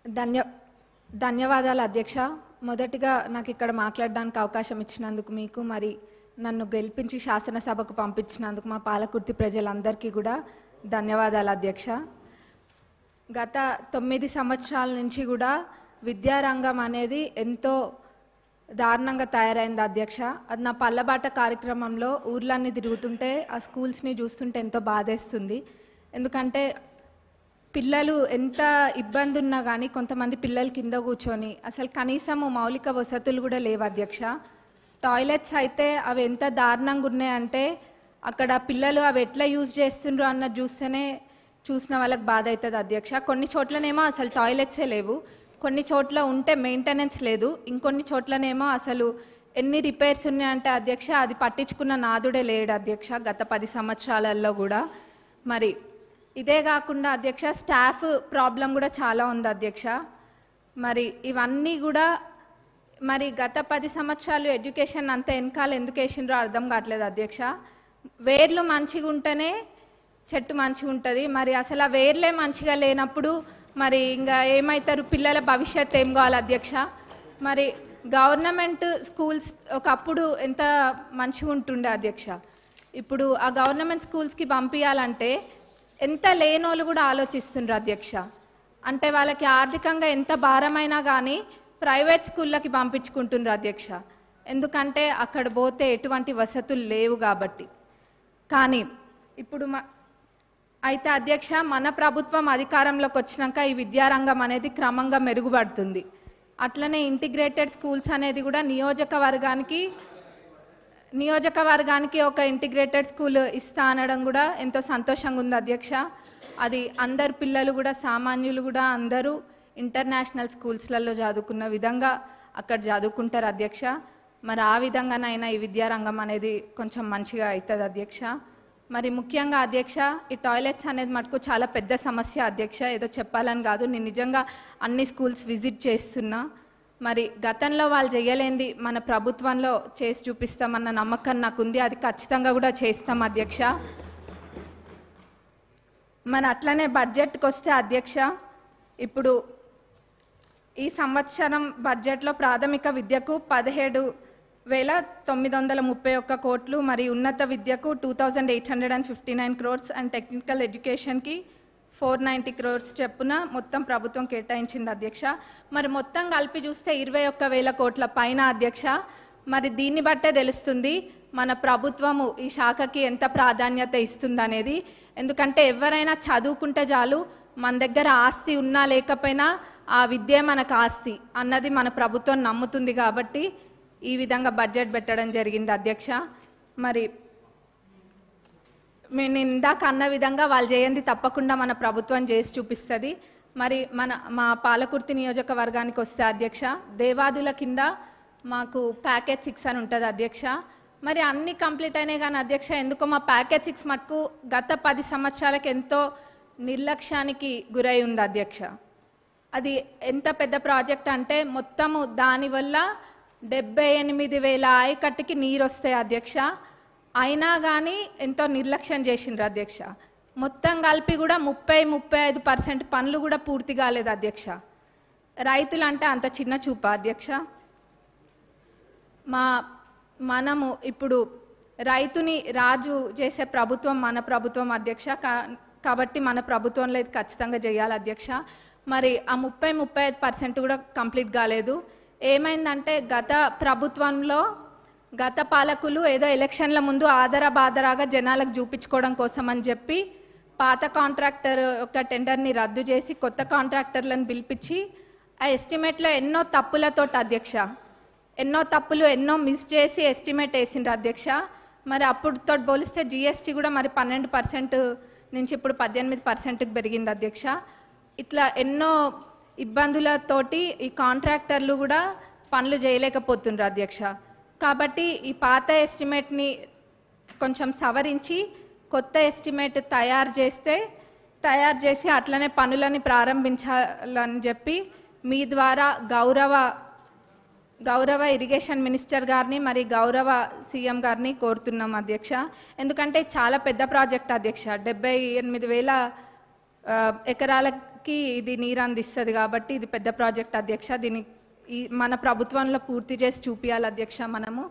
ధన్య ధన్యవాదాలు అధ్యక్ష. మొదటిగా నాకు ఇక్కడ మాట్లాడడానికి అవకాశం ఇచ్చినందుకు మీకు, మరి నన్ను గెలిపించి శాసనసభకు పంపించినందుకు మా పాలకుర్తి ప్రజలందరికీ కూడా ధన్యవాదాలు అధ్యక్ష. గత 9 సంవత్సరాల నుంచి కూడా విద్యారంగం అనేది ఎంతో దారుణంగా తయారైంది అధ్యక్ష. అది నా పల్లబాట కార్యక్రమంలో ఊర్లన్నీ తిరుగుతుంటే ఆ స్కూల్స్ని చూస్తుంటే ఎంతో బాధేస్తుంది. ఎందుకంటే పిల్లలు ఎంత ఇబ్బంది ఉన్నా కానీ కొంతమంది పిల్లలు కింద కూర్చొని అసలు కనీసము మౌలిక వసతులు కూడా లేవు అధ్యక్ష. టాయిలెట్స్ అయితే అవి ఎంత దారుణంగా ఉన్నాయంటే అక్కడ పిల్లలు అవి ఎట్లా యూజ్ చేస్తుండ్రు అన్నది చూస్తేనే చూసిన వాళ్ళకి బాధ అవుతుంది అధ్యక్ష. కొన్ని చోట్లనేమో అసలు టాయిలెట్సే లేవు, కొన్ని చోట్ల ఉంటే మెయింటెనెన్స్ లేదు, ఇంకొన్ని చోట్లనేమో అసలు ఎన్ని రిపేర్స్ ఉన్నాయంటే అధ్యక్ష అది పట్టించుకున్న నాదుడే లేడు అధ్యక్ష గత 10 సంవత్సరాలలో కూడా. మరి ఇదే కాకుండా అధ్యక్ష స్టాఫ్ ప్రాబ్లం కూడా చాలా ఉంది అధ్యక్ష. మరి ఇవన్నీ కూడా మరి గత 10 సంవత్సరాలు ఎడ్యుకేషన్ అంత వెనకాల ఎందుకు వేసిండ్రో అర్థం కావట్లేదు అధ్యక్ష. వేర్లు మంచిగా ఉంటేనే చెట్టు మంచిగా ఉంటుంది. మరి అసలు ఆ వేర్లే మంచిగా లేనప్పుడు మరి ఇంకా ఏమవుతారు, పిల్లల భవిష్యత్తు ఏం కావాలి అధ్యక్ష. మరి గవర్నమెంట్ స్కూల్స్ ఒకప్పుడు ఎంత మంచిగా ఉంటుండే అధ్యక్ష. ఇప్పుడు ఆ గవర్నమెంట్ స్కూల్స్కి పంపించాలంటే ఎంత లేనోళ్ళు కూడా ఆలోచిస్తుండ్రు అధ్యక్ష. అంటే వాళ్ళకి ఆర్థికంగా ఎంత భారమైనా కానీ ప్రైవేట్ స్కూళ్ళకి పంపించుకుంటుండ్రు అధ్యక్ష. ఎందుకంటే అక్కడ పోతే ఎటువంటి వసతులు లేవు కాబట్టి. కానీ ఇప్పుడు అయితే అధ్యక్ష మన ప్రభుత్వం అధికారంలోకి వచ్చినాక ఈ విద్యారంగం అనేది క్రమంగా మెరుగుపడుతుంది. అట్లనే ఇంటిగ్రేటెడ్ స్కూల్స్ అనేది కూడా నియోజకవర్గానికి ఒక ఇంటిగ్రేటెడ్ స్కూల్ ఇస్తా అనడం కూడా ఎంతో సంతోషంగా ఉంది అధ్యక్ష. అది అందరు పిల్లలు కూడా సామాన్యులు కూడా అందరూ ఇంటర్నేషనల్ స్కూల్స్లలో చదువుకున్న విధంగా అక్కడ చదువుకుంటారు అధ్యక్ష. మరి ఆ విధంగానైనా ఈ విద్యారంగం అనేది కొంచెం మంచిగా అవుతుంది అధ్యక్ష. మరి ముఖ్యంగా అధ్యక్ష ఈ టాయిలెట్స్ అనేది మటుకు చాలా పెద్ద సమస్య అధ్యక్ష. ఏదో చెప్పాలని కాదు, నేను నిజంగా అన్ని స్కూల్స్ విజిట్ చేస్తున్నా. మరి గతంలో వాళ్ళు చేయలేంది మన ప్రభుత్వంలో చేసి చూపిస్తామన్న నమ్మకం నాకు ఉంది. అది ఖచ్చితంగా కూడా చేస్తాం అధ్యక్ష. మరి అట్లనే బడ్జెట్కి వస్తే అధ్యక్ష, ఇప్పుడు ఈ సంవత్సరం బడ్జెట్లో ప్రాథమిక విద్యకు 17,931 కోట్లు, మరి ఉన్నత విద్యకు 2,859 crores అండ్ టెక్నికల్ ఎడ్యుకేషన్కి 490 crores చెప్పున మొత్తం ప్రభుత్వం కేటాయించింది అధ్యక్ష. మరి మొత్తం కలిపి చూస్తే 21,000 కోట్ల పైన అధ్యక్ష. మరి దీన్ని బట్టే తెలుస్తుంది మన ప్రభుత్వము ఈ శాఖకి ఎంత ప్రాధాన్యత ఇస్తుందనేది. ఎందుకంటే ఎవరైనా చదువుకుంటే చాలు, మన దగ్గర ఆస్తి ఉన్నా లేకపోయినా ఆ విద్య మనకు ఆస్తి అన్నది మన ప్రభుత్వం నమ్ముతుంది కాబట్టి ఈ విధంగా బడ్జెట్ పెట్టడం జరిగింది అధ్యక్ష. మరి నేను ఇందాక అన్న విధంగా వాళ్ళు చేయండి తప్పకుండా మన ప్రభుత్వం చేసి చూపిస్తుంది. మరి మా పాలకుర్తి నియోజకవర్గానికి వస్తే అధ్యక్ష, దేవాదుల కింద మాకు ప్యాకేజ్ 6 అని ఉంటుంది అధ్యక్ష. మరి అన్నీ కంప్లీట్ అయినాయి కానీ అధ్యక్ష ఎందుకో మా ప్యాకేజ్ 6 మటుకు గత 10 సంవత్సరాలకు ఎంతో నిర్లక్ష్యానికి గురై ఉంది అధ్యక్ష. అది ఎంత పెద్ద ప్రాజెక్ట్ అంటే మొత్తము దానివల్ల 78,000 ఆయకట్టుకి నీరు వస్తాయి అధ్యక్ష. అయినా కానీ ఎంతో నిర్లక్ష్యం చేసిండ్రు అధ్యక్ష. మొత్తం కలిపి కూడా 30-35% పనులు కూడా పూర్తి కాలేదు అధ్యక్ష. రైతులు అంటే అంత చిన్న చూప అధ్యక్ష. మనము ఇప్పుడు రైతుని రాజు చేసే ప్రభుత్వం మన ప్రభుత్వం అధ్యక్ష. కాబట్టి మన ప్రభుత్వంలో ఇది ఖచ్చితంగా చేయాలి అధ్యక్ష. మరి ఆ 30-35% కూడా కంప్లీట్ కాలేదు. ఏమైందంటే గత ప్రభుత్వంలో గత పాలకులు ఏదో ఎలక్షన్ల ముందు ఆదరాబాదరాగా జనాలకు చూపించుకోవడం కోసం అని చెప్పి పాత కాంట్రాక్టర్ యొక్క టెండర్ని రద్దు చేసి కొత్త కాంట్రాక్టర్లను పిలిపించి ఆ ఎస్టిమేట్లో ఎన్నో తప్పులతోటి అధ్యక్ష, ఎన్నో మిస్ చేసి ఎస్టిమేట్ వేసిండ్రు అధ్యక్ష. మరి అప్పుడుతో పోలిస్తే జిఎస్టీ కూడా మరి 12% నుంచి ఇప్పుడు 18%కి పెరిగింది అధ్యక్ష. ఇట్లా ఎన్నో ఇబ్బందులతోటి ఈ కాంట్రాక్టర్లు కూడా పనులు చేయలేకపోతుండ్రు అధ్యక్ష. కాబట్టి ఈ పాత ఎస్టిమేట్ని కొంచెం సవరించి కొత్త ఎస్టిమేట్ తయారు చేసి అట్లనే పనులని ప్రారంభించాలని చెప్పి మీ ద్వారా గౌరవ ఇరిగేషన్ మినిస్టర్ గారిని మరి గౌరవ సీఎం గారిని కోరుతున్నాం అధ్యక్ష. ఎందుకంటే చాలా పెద్ద ప్రాజెక్ట్ అధ్యక్ష. 78,000 ఎకరాలకి ఇది నీరు అందిస్తుంది కాబట్టి ఇది పెద్ద ప్రాజెక్ట్ అధ్యక్ష. దీన్ని మన ప్రభుత్వంలో పూర్తి చేసి చూపించాలి అధ్యక్ష మనము.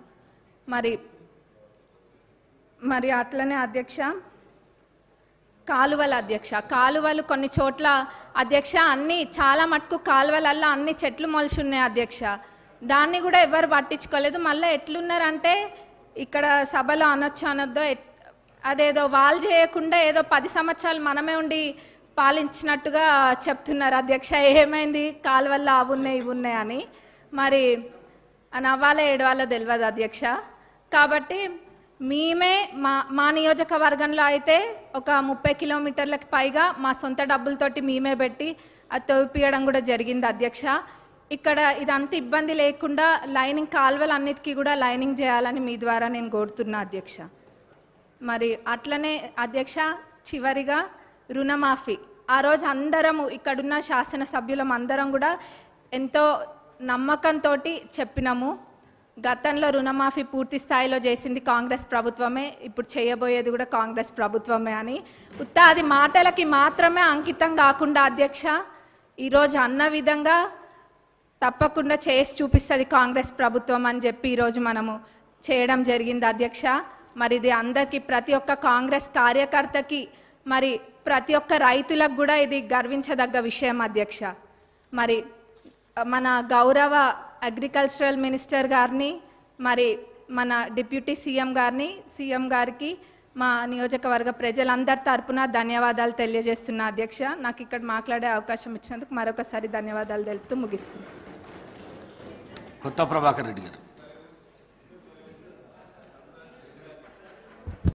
మరి అట్లనే అధ్యక్ష కాలువల అధ్యక్ష, కాలువలు కొన్ని చోట్ల అధ్యక్ష అన్ని చాలా మటుకు కాలువలల్లో అన్ని చెట్లు మొలిచి ఉన్నాయి అధ్యక్ష. దాన్ని కూడా ఎవరు పట్టించుకోలేదు. మళ్ళీ ఎట్లున్నారంటే ఇక్కడ సభలో అనొచ్చు అనొద్దో అదేదో వాళ్ళు చేయకుండా ఏదో 10 సంవత్సరాలు మనమే ఉండి పాలించినట్టుగా చెప్తున్నారు అధ్యక్ష. ఏమైంది కాలువల్లో అవి ఉన్నాయి ఇవి ఉన్నాయి అని. మరి నవ్వాలో ఏడవాలో తెలియదు అధ్యక్ష. కాబట్టి మేమే మా నియోజకవర్గంలో అయితే ఒక 30 కిలోమీటర్లకు పైగా మా సొంత డబ్బులతోటి మేమే పెట్టి అది తవ్విపియడం కూడా జరిగింది అధ్యక్ష. ఇక్కడ ఇదంతా ఇబ్బంది లేకుండా లైనింగ్ కాలువలు అన్నిటికీ కూడా లైనింగ్ చేయాలని మీ ద్వారా నేను కోరుతున్నా అధ్యక్ష. మరి అట్లనే అధ్యక్ష చివరిగా రుణమాఫీ, ఆ రోజు అందరము ఇక్కడున్న శాసనసభ్యులం అందరం కూడా ఎంతో నమ్మకంతో చెప్పినాము. గతంలో రుణమాఫీ పూర్తి స్థాయిలో చేసింది కాంగ్రెస్ ప్రభుత్వమే, ఇప్పుడు చేయబోయేది కూడా కాంగ్రెస్ ప్రభుత్వమే అని. అది మాటలకి మాత్రమే అంకితం కాకుండా అధ్యక్ష ఈరోజు అన్న విధంగా తప్పకుండా చేసి చూపిస్తుంది కాంగ్రెస్ ప్రభుత్వం అని చెప్పి ఈరోజు మనము చేయడం జరిగింది అధ్యక్ష. మరి ఇది అందరికీ ప్రతి ఒక్క కాంగ్రెస్ కార్యకర్తకి మరి ప్రతి ఒక్క రైతులకు కూడా ఇది గర్వించదగ్గ విషయం అధ్యక్ష. మరి మన గౌరవ అగ్రికల్చరల్ మినిస్టర్ గారిని మరి మన డిప్యూటీ సీఎం గారికి మా నియోజకవర్గ ప్రజలందరి తరపున ధన్యవాదాలు తెలియజేస్తున్నా అధ్యక్ష. నాకు ఇక్కడ మాట్లాడే అవకాశం ఇచ్చినందుకు మరొకసారి ధన్యవాదాలు తెలుపుతూ ముగిస్తున్నాను. కొత్త ప్రభాకర్ రెడ్డి గారు.